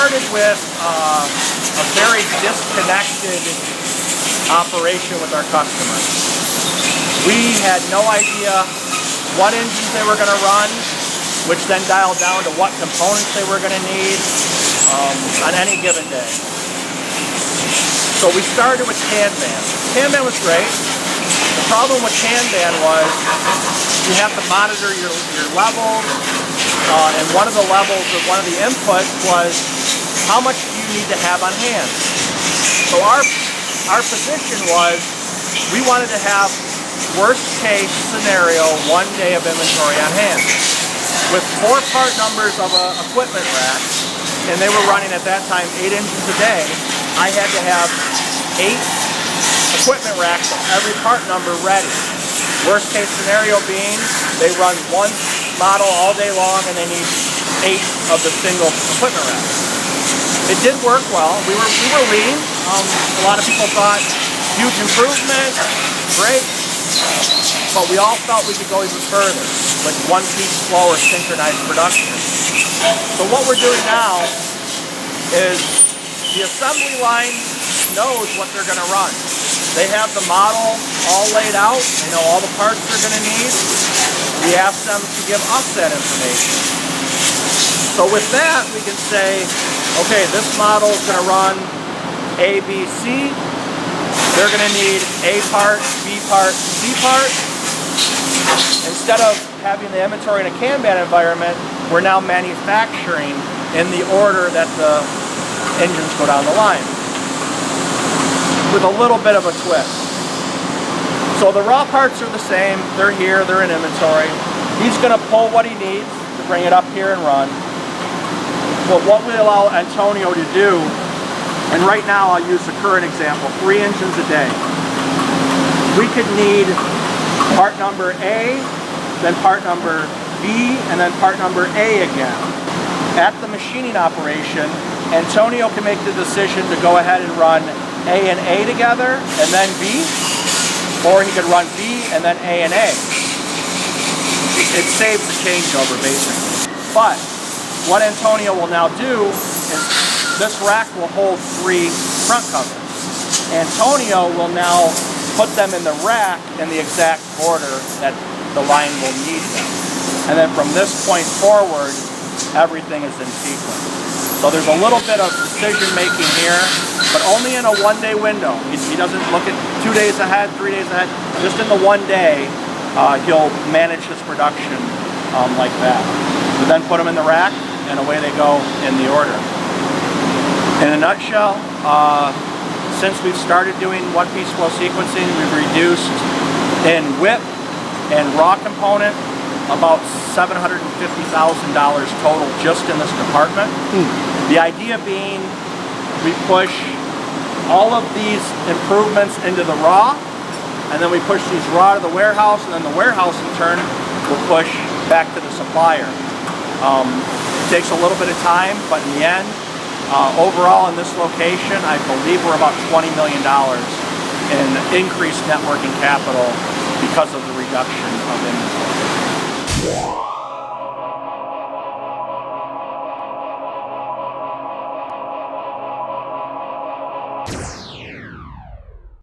started with a very disconnected operation with our customers. We had no idea what engines they were going to run, which then dialed down to what components they were going to need on any given day. So we started with Kanban. Kanban was great. The problem with Kanban was you have to monitor your levels, and one of the levels of one of the inputs was how much do you need to have on hand. So our position was we wanted to have worst case scenario 1 day of inventory on hand. With 4 part numbers of an equipment rack, and they were running at that time 8 engines a day, I had to have 8 equipment racks of every part number ready. Worst case scenario being they run 1 model all day long and they need 8 of the single equipment racks. It did work well. We were lean. A lot of people thought huge improvement, great, but we all felt we could go even further, like 1 piece flow or synchronized production. So what we're doing now is the assembly line knows what they're going to run. They have the model all laid out. They know all the parts they're going to need. We ask them to give us that information. So with that, we can say, okay, this model is going to run A, B, C. They're going to need A part, B part, C part. Instead of having the inventory in a Kanban environment, we're now manufacturing in the order that the engines go down the line, with a little bit of a twist. So the raw parts are the same. They're here, they're in inventory. He's going to pull what he needs to bring it up here and run. But what we allow Antonio to do, and right now I'll use the current example, 3 engines a day. We could need part number A, then part number B, and then part number A again. At the machining operation, Antonio can make the decision to go ahead and run A and A together, and then B, or he could run B and then A and A. It saves the changeover, basically. But what Antonio will now do is this rack will hold 3 front covers. Antonio will now put them in the rack in the exact order that the line will need them. And then from this point forward, everything is in sequence. So there's a little bit of decision making here, but only in a 1-day window. He doesn't look at 2 days ahead, 3 days ahead. Just in the 1 day, he'll manage his production like that. We then put them in the rack, and away they go in the order. In a nutshell, since we've started doing 1-piece flow sequencing, we've reduced in WIP and raw component about $750,000 total just in this department. The idea being we push all of these improvements into the raw, and then we push these raw to the warehouse, and then the warehouse in turn will push back to the supplier. It takes a little bit of time, but in the end, overall in this location, I believe we're about $20 million in increased net working capital because of the reduction of inventory.